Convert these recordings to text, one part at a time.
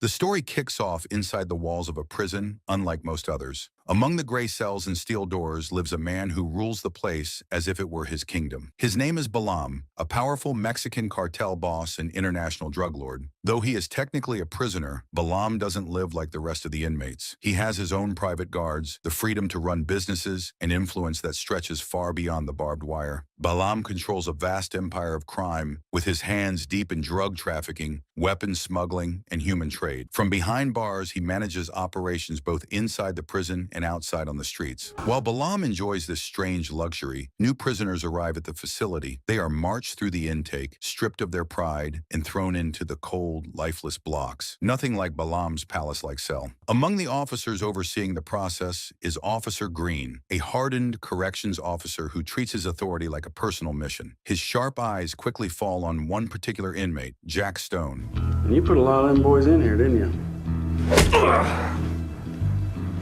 The story kicks off inside the walls of a prison, unlike most others. Among the gray cells and steel doors lives a man who rules the place as if it were his kingdom. His name is Balam, a powerful Mexican cartel boss and international drug lord. Though he is technically a prisoner, Balam doesn't live like the rest of the inmates. He has his own private guards, the freedom to run businesses, and influence that stretches far beyond the barbed wire. Balam controls a vast empire of crime, with his hands deep in drug trafficking, weapons smuggling, and human trade. From behind bars, he manages operations both inside the prison and outside on the streets. While Balam enjoys this strange luxury, new prisoners arrive at the facility. They are marched through the intake, stripped of their pride, and thrown into the cold, lifeless blocks. Nothing like Balam's palace-like cell. Among the officers overseeing the process is Officer Green, a hardened corrections officer who treats his authority like a personal mission. His sharp eyes quickly fall on one particular inmate, Jack Stone. You put a lot of them boys in here, didn't you?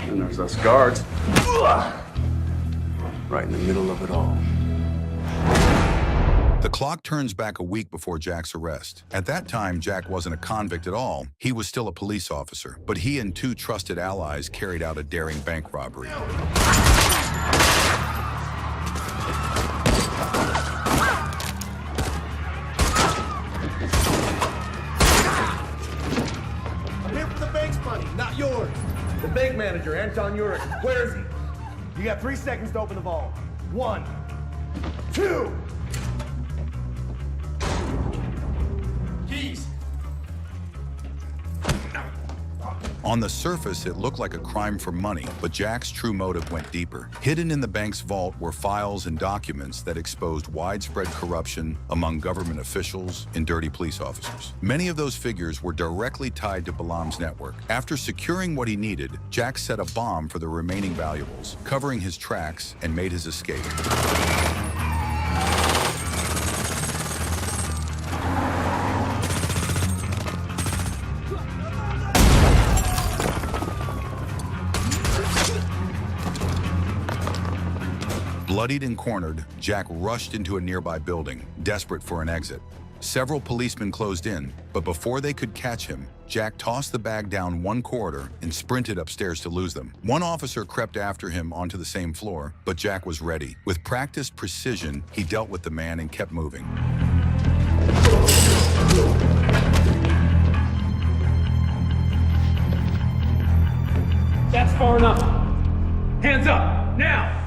And there's us guards. Right in the middle of it all. The clock turns back a week before Jack's arrest. At that time, Jack wasn't a convict at all. He was still a police officer, but he and two trusted allies carried out a daring bank robbery. I'm here for the bank's money, not yours. The bank manager, Anton Urich. Where is he? You got 3 seconds to open the vault. 1, 2. Keys. On the surface, it looked like a crime for money, but Jack's true motive went deeper. Hidden in the bank's vault were files and documents that exposed widespread corruption among government officials and dirty police officers. Many of those figures were directly tied to Balam's network. After securing what he needed, Jack set a bomb for the remaining valuables, covering his tracks, and made his escape. Bloodied and cornered, Jack rushed into a nearby building, desperate for an exit. Several policemen closed in, but before they could catch him, Jack tossed the bag down one corridor and sprinted upstairs to lose them. One officer crept after him onto the same floor, but Jack was ready. With practiced precision, he dealt with the man and kept moving. That's far enough. Hands up, now!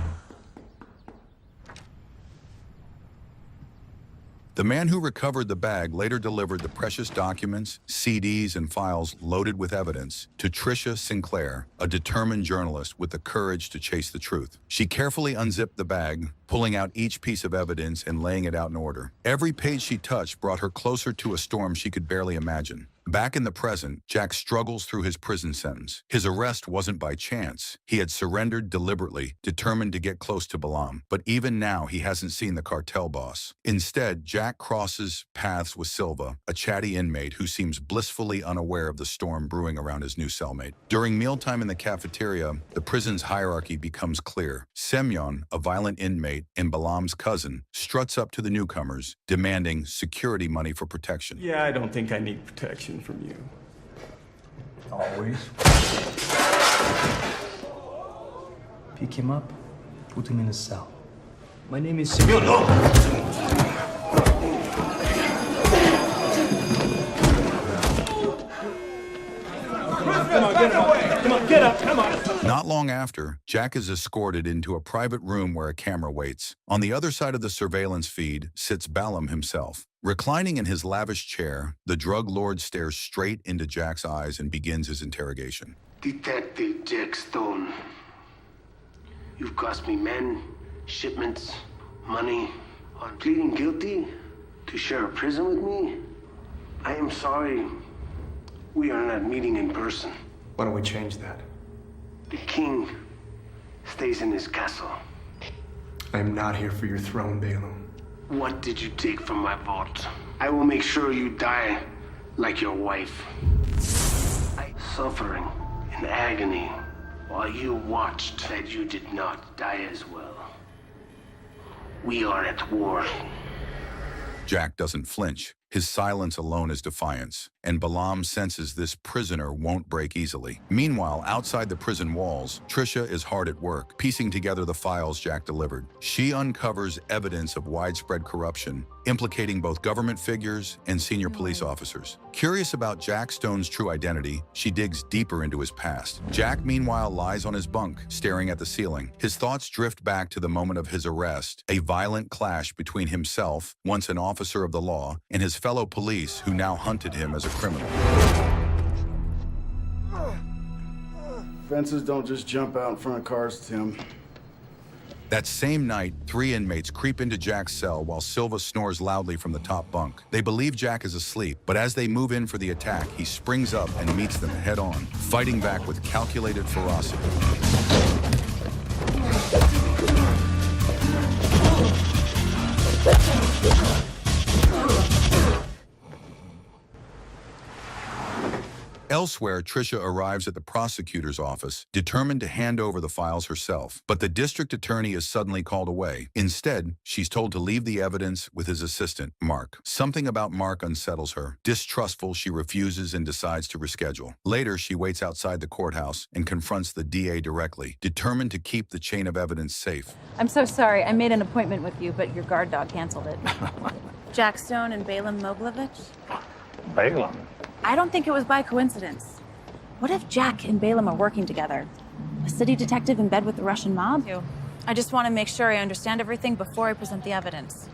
The man who recovered the bag later delivered the precious documents, CDs, and files loaded with evidence to Tricia Sinclair, a determined journalist with the courage to chase the truth. She carefully unzipped the bag, pulling out each piece of evidence and laying it out in order. Every page she touched brought her closer to a storm she could barely imagine. Back in the present, Jack struggles through his prison sentence. His arrest wasn't by chance. He had surrendered deliberately, determined to get close to Balam. But even now, he hasn't seen the cartel boss. Instead, Jack crosses paths with Silva, a chatty inmate who seems blissfully unaware of the storm brewing around his new cellmate. During mealtime in the cafeteria, the prison's hierarchy becomes clear. Semyon, a violent inmate and Balam's cousin, struts up to the newcomers, demanding security money for protection. Yeah, I don't think I need protection from you. Always. Pick him up, put him in a cell. My name is Semyon. Come on, get up, come on. Not long after, Jack is escorted into a private room where a camera waits. On the other side of the surveillance feed sits Balam himself. Reclining in his lavish chair, the drug lord stares straight into Jack's eyes and begins his interrogation. Detective Jack Stone, you've cost me men, shipments, money. On pleading guilty to share a prison with me, I am sorry we are not meeting in person. Why don't we change that? The king stays in his castle. I am not here for your throne, Balaam. What did you take from my vault? I will make sure you die like your wife. Suffering in agony while you watched that you did not die as well. We are at war. Jack doesn't flinch. His silence alone is defiance. and Balaam senses this prisoner won't break easily. Meanwhile, outside the prison walls, Trisha is hard at work, piecing together the files Jack delivered. She uncovers evidence of widespread corruption, implicating both government figures and senior police officers. Curious about Jack Stone's true identity, she digs deeper into his past. Jack, meanwhile, lies on his bunk, staring at the ceiling. His thoughts drift back to the moment of his arrest, a violent clash between himself, once an officer of the law, and his fellow police who now hunted him as a criminal. Fences don't just jump out in front of cars, Tim. That same night, 3 inmates creep into Jack's cell while Silva snores loudly from the top bunk. They believe Jack is asleep, but as they move in for the attack, he springs up and meets them head-on, fighting back with calculated ferocity. Elsewhere, Trisha arrives at the prosecutor's office, determined to hand over the files herself. But the district attorney is suddenly called away. Instead, she's told to leave the evidence with his assistant, Mark. Something about Mark unsettles her. Distrustful, she refuses and decides to reschedule. Later, she waits outside the courthouse and confronts the DA directly, determined to keep the chain of evidence safe. I'm so sorry. I made an appointment with you, but your guard dog canceled it. Jack Stone and Balaam Moglovich? Balaam? I don't think it was by coincidence. What if Jack and Balaam are working together? A city detective in bed with the Russian mob? I just want to make sure I understand everything before I present the evidence.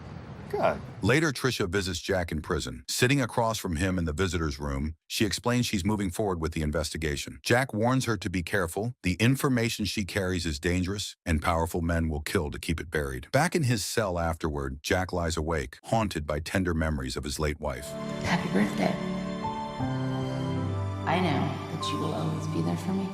God. Later, Trisha visits Jack in prison. Sitting across from him in the visitor's room, she explains she's moving forward with the investigation. Jack warns her to be careful. The information she carries is dangerous, and powerful men will kill to keep it buried. Back in his cell afterward, Jack lies awake, haunted by tender memories of his late wife. Happy birthday. I know that you will always be there for me.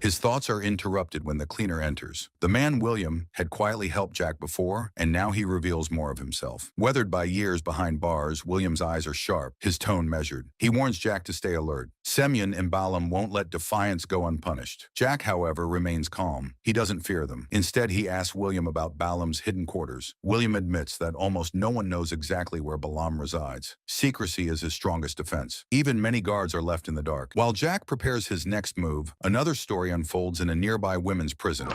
His thoughts are interrupted when the cleaner enters. The man, William, had quietly helped Jack before, and now he reveals more of himself. Weathered by years behind bars, William's eyes are sharp, his tone measured. He warns Jack to stay alert. Semyon and Balaam won't let defiance go unpunished. Jack, however, remains calm. He doesn't fear them. Instead, he asks William about Balaam's hidden quarters. William admits that almost no one knows exactly where Balaam resides. Secrecy is his strongest defense. Even many guards are left in the dark. While Jack prepares his next move, another story unfolds in a nearby women's prison.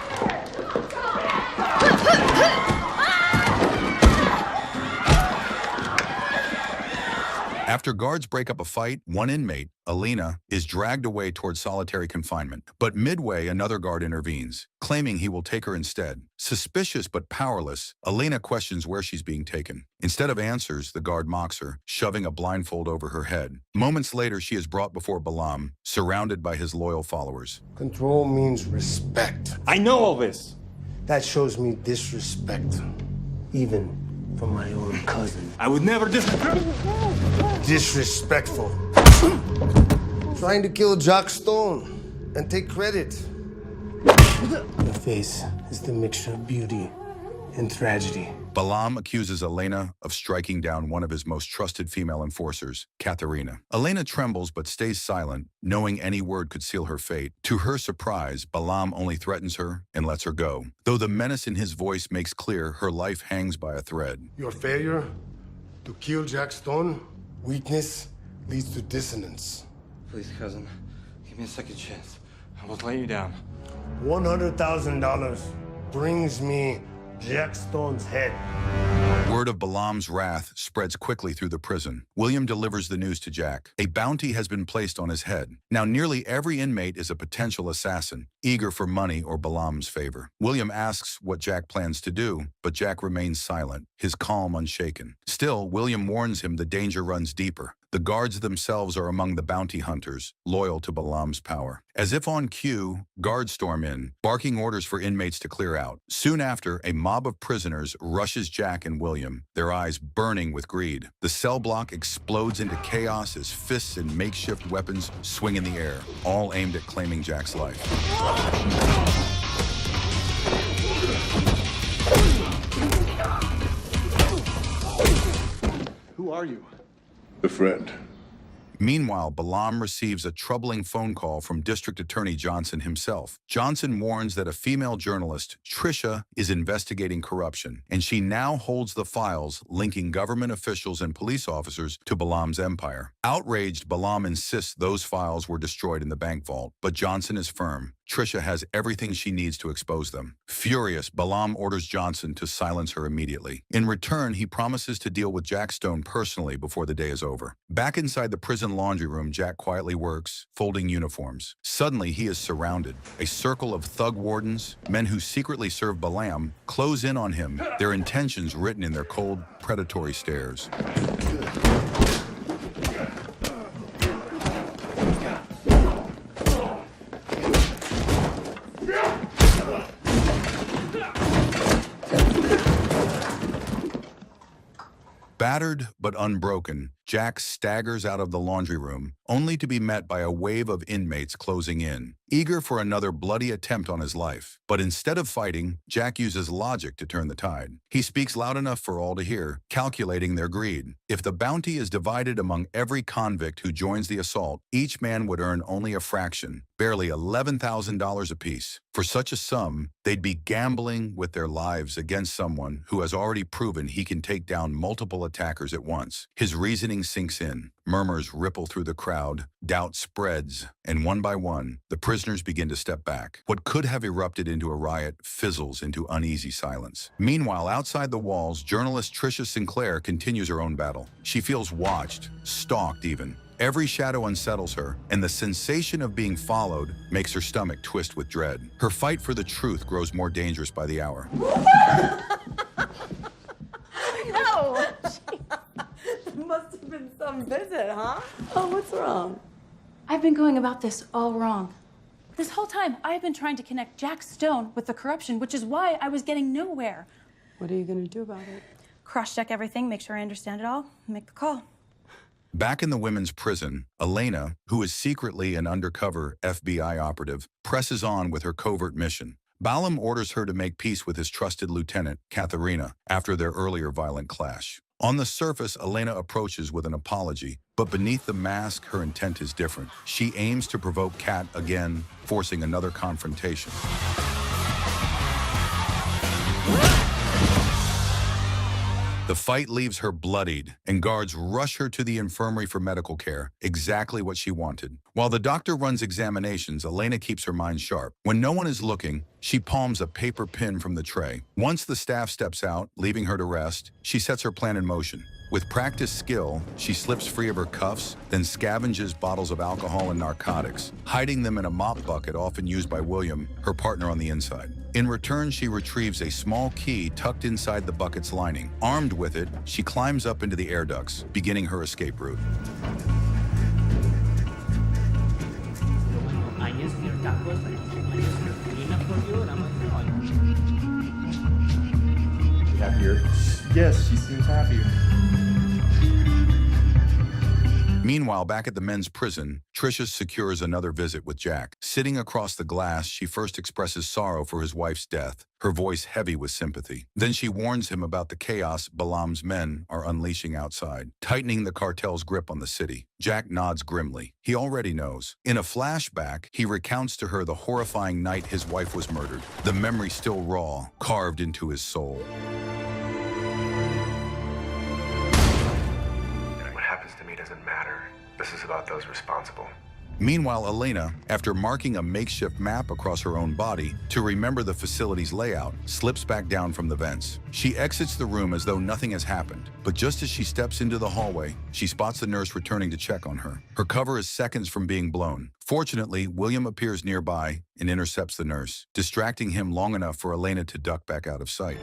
After guards break up a fight, one inmate, Alina, is dragged away towards solitary confinement. But midway, another guard intervenes, claiming he will take her instead. Suspicious but powerless, Alina questions where she's being taken. Instead of answers, the guard mocks her, shoving a blindfold over her head. Moments later, she is brought before Balaam, surrounded by his loyal followers. Control means respect. I know all this. That shows me disrespect, even from my own cousin. I would never Disrespectful. Trying to kill Jack Stone and take credit. Your face is the mixture of beauty and tragedy. Balaam accuses Elena of striking down one of his most trusted female enforcers, Katharina. Elena trembles but stays silent, knowing any word could seal her fate. To her surprise, Balaam only threatens her and lets her go, though the menace in his voice makes clear her life hangs by a thread. Your failure to kill Jack Stone, weakness leads to dissonance. Please, cousin, give me a second chance. I won't let you down. $100,000 brings me Jack Stone's head. Word of Balaam's wrath spreads quickly through the prison. William delivers the news to Jack. A bounty has been placed on his head. Now nearly every inmate is a potential assassin, eager for money or Balaam's favor. William asks what Jack plans to do, but Jack remains silent, his calm unshaken. Still, William warns him the danger runs deeper. The guards themselves are among the bounty hunters, loyal to Balaam's power. As if on cue, guards storm in, barking orders for inmates to clear out. Soon after, a mob of prisoners rushes Jack and William, their eyes burning with greed. The cell block explodes into chaos as fists and makeshift weapons swing in the air, all aimed at claiming Jack's life. Who are you? A friend. Meanwhile, Balam receives a troubling phone call from District Attorney Johnson himself. Johnson warns that a female journalist, Trisha, is investigating corruption, and she now holds the files linking government officials and police officers to Balam's empire. Outraged, Balam insists those files were destroyed in the bank vault, but Johnson is firm. Trisha has everything she needs to expose them. Furious, Balam orders Johnson to silence her immediately. In return, he promises to deal with Jack Stone personally before the day is over. Back inside the prison laundry room, Jack quietly works, folding uniforms. Suddenly, he is surrounded. A circle of thug wardens, men who secretly serve Balam, close in on him, their intentions written in their cold, predatory stares. Battered but unbroken, Jack staggers out of the laundry room, only to be met by a wave of inmates closing in, eager for another bloody attempt on his life. But instead of fighting, Jack uses logic to turn the tide. He speaks loud enough for all to hear, calculating their greed. If the bounty is divided among every convict who joins the assault, each man would earn only a fraction, barely $11,000 apiece. For such a sum, they'd be gambling with their lives against someone who has already proven he can take down multiple attackers at once. His reasoning sinks in. Murmurs ripple through the crowd, doubt spreads, and one by one, the prisoners begin to step back. What could have erupted into a riot fizzles into uneasy silence. Meanwhile, outside the walls, journalist Tricia Sinclair continues her own battle. She feels watched, stalked even. Every shadow unsettles her, and the sensation of being followed makes her stomach twist with dread. Her fight for the truth grows more dangerous by the hour. No! Must have been some visit, huh? Oh, what's wrong? I've been going about this all wrong. This whole time, I've been trying to connect Jack Stone with the corruption, which is why I was getting nowhere. What are you gonna do about it? Cross-check everything, make sure I understand it all, and make the call. Back in the women's prison, Elena, who is secretly an undercover FBI operative, presses on with her covert mission. Balam orders her to make peace with his trusted lieutenant, Katharina, after their earlier violent clash. On the surface, Elena approaches with an apology, but beneath the mask, her intent is different. She aims to provoke Kat again, forcing another confrontation. The fight leaves her bloodied, and guards rush her to the infirmary for medical care, exactly what she wanted. While the doctor runs examinations, Elena keeps her mind sharp. When no one is looking, she palms a paper pin from the tray. Once the staff steps out, leaving her to rest, she sets her plan in motion. With practiced skill, she slips free of her cuffs, then scavenges bottles of alcohol and narcotics, hiding them in a mop bucket often used by William, her partner on the inside. In return, she retrieves a small key tucked inside the bucket's lining. Armed with it, she climbs up into the air ducts, beginning her escape route. Happier? Yes, she seems happier. Meanwhile, back at the men's prison, Tricia secures another visit with Jack. Sitting across the glass, she first expresses sorrow for his wife's death, her voice heavy with sympathy. Then she warns him about the chaos Balam's men are unleashing outside, tightening the cartel's grip on the city. Jack nods grimly. He already knows. In a flashback, he recounts to her the horrifying night his wife was murdered, the memory still raw, carved into his soul. What happens to me doesn't matter. This is about those responsible. Meanwhile, Elena, after marking a makeshift map across her own body to remember the facility's layout, slips back down from the vents. She exits the room as though nothing has happened, but just as she steps into the hallway, she spots the nurse returning to check on her. Her cover is seconds from being blown. Fortunately, William appears nearby and intercepts the nurse, distracting him long enough for Elena to duck back out of sight.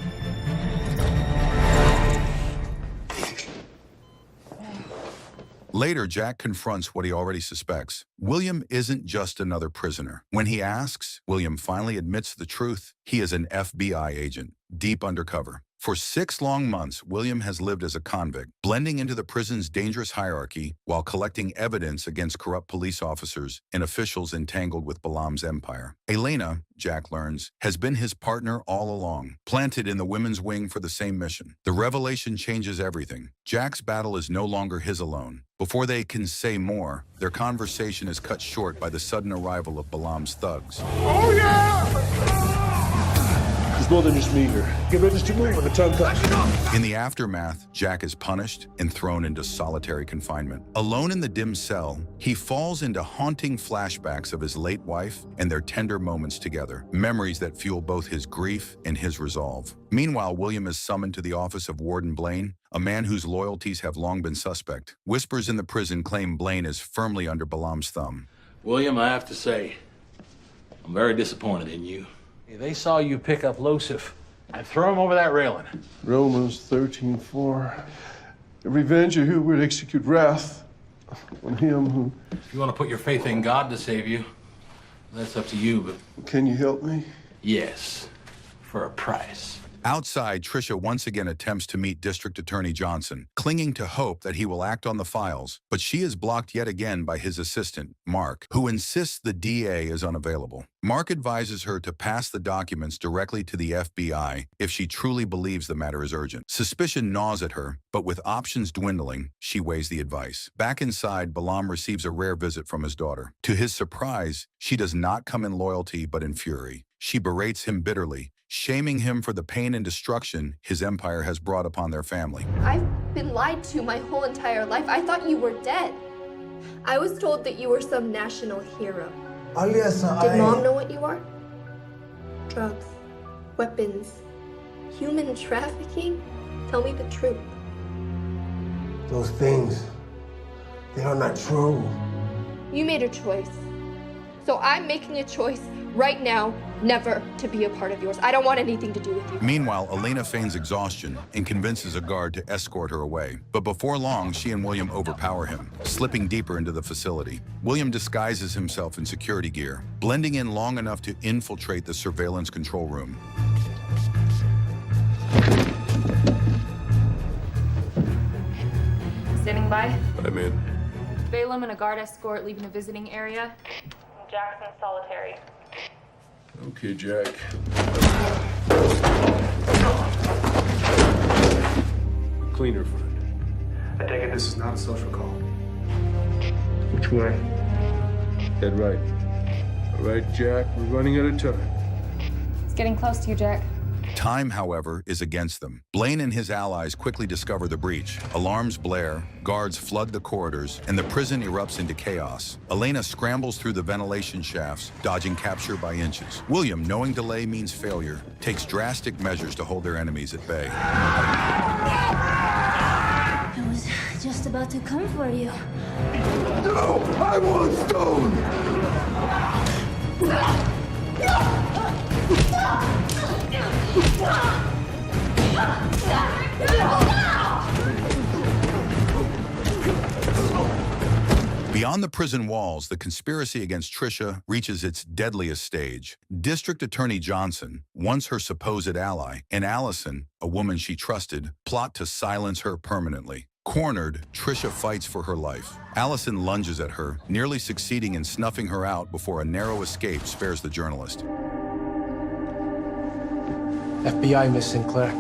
Later, Jack confronts what he already suspects. William isn't just another prisoner. When he asks, William finally admits the truth. He is an FBI agent, deep undercover. For 6 long months, William has lived as a convict, blending into the prison's dangerous hierarchy while collecting evidence against corrupt police officers and officials entangled with Balaam's empire. Elena, Jack learns, has been his partner all along, planted in the women's wing for the same mission. The revelation changes everything. Jack's battle is no longer his alone. Before they can say more, their conversation is cut short by the sudden arrival of Balaam's thugs. Oh, yeah! There's more than just me here. Get ready to move when the time comes. In the aftermath, Jack is punished and thrown into solitary confinement. Alone in the dim cell, he falls into haunting flashbacks of his late wife and their tender moments together, memories that fuel both his grief and his resolve. Meanwhile, William is summoned to the office of Warden Blaine, a man whose loyalties have long been suspect. Whispers in the prison claim Blaine is firmly under Balaam's thumb. William, I have to say, I'm very disappointed in you. They saw you pick up Losif and throw him over that railing. Romans 13:4. Revenge of who would execute wrath on him who... If you want to put your faith in God to save you, that's up to you, but... Can you help me? Yes, for a price. Outside, Tricia once again attempts to meet District Attorney Johnson, clinging to hope that he will act on the files, but she is blocked yet again by his assistant, Mark, who insists the DA is unavailable. Mark advises her to pass the documents directly to the FBI if she truly believes the matter is urgent. Suspicion gnaws at her, but with options dwindling, she weighs the advice. Back inside, Balaam receives a rare visit from his daughter. To his surprise, she does not come in loyalty but in fury. She berates him bitterly, shaming him for the pain and destruction his empire has brought upon their family. I've been lied to my whole entire life. I thought you were dead. I was told that you were some national hero. Did Mom know what you are? Drugs, weapons, human trafficking? Tell me the truth. Those things, they are not true. You made a choice. So I'm making a choice right now never to be a part of yours. I don't want anything to do with you. Meanwhile, Elena feigns exhaustion and convinces a guard to escort her away. But before long, she and William overpower him, slipping deeper into the facility. William disguises himself in security gear, blending in long enough to infiltrate the surveillance control room. Standing by. I'm in. Balaam and a guard escort leaving the visiting area. Jackson solitary. Okay, Jack. Cleaner, friend. I take it this is not a social call. Which way? Dead right. All right, Jack, we're running out of time. It's getting close to you, Jack. Time, however, is against them. Blaine and his allies quickly discover the breach. Alarms blare, guards flood the corridors, and the prison erupts into chaos. Elena scrambles through the ventilation shafts, dodging capture by inches. William, knowing delay means failure, takes drastic measures to hold their enemies at bay. I was just about to come for you. No! I want Stone! Beyond the prison walls, the conspiracy against Tricia reaches its deadliest stage. District Attorney Johnson, once her supposed ally, and Allison, a woman she trusted, plot to silence her permanently. Cornered, Tricia fights for her life. Allison lunges at her, nearly succeeding in snuffing her out before a narrow escape spares the journalist. FBI, Miss Sinclair.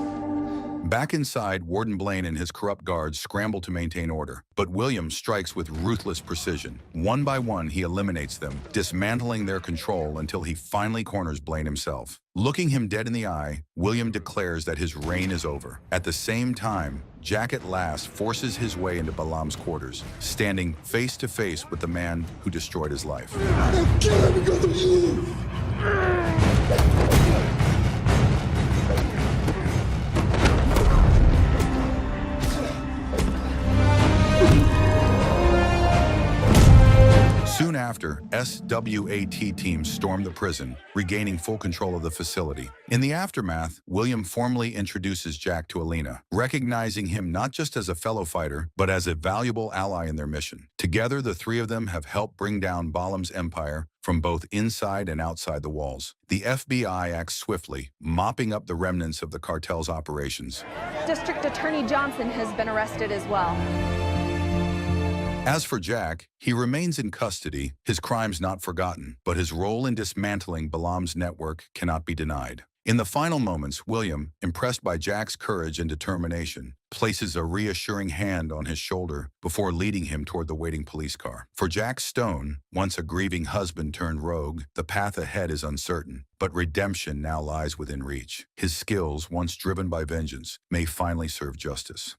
Back inside, Warden Blaine and his corrupt guards scramble to maintain order, but William strikes with ruthless precision. One by one, he eliminates them, dismantling their control until he finally corners Blaine himself. Looking him dead in the eye, William declares that his reign is over. At the same time, Jack at last forces his way into Balaam's quarters, standing face to face with the man who destroyed his life. I'm killing because of you! Soon after, SWAT teams stormed the prison, regaining full control of the facility. In the aftermath, William formally introduces Jack to Alina, recognizing him not just as a fellow fighter, but as a valuable ally in their mission. Together, the three of them have helped bring down Balaam's empire from both inside and outside the walls. The FBI acts swiftly, mopping up the remnants of the cartel's operations. District Attorney Johnson has been arrested as well. As for Jack, he remains in custody, his crimes not forgotten, but his role in dismantling Balaam's network cannot be denied. In the final moments, William, impressed by Jack's courage and determination, places a reassuring hand on his shoulder before leading him toward the waiting police car. For Jack Stone, once a grieving husband turned rogue, the path ahead is uncertain, but redemption now lies within reach. His skills, once driven by vengeance, may finally serve justice.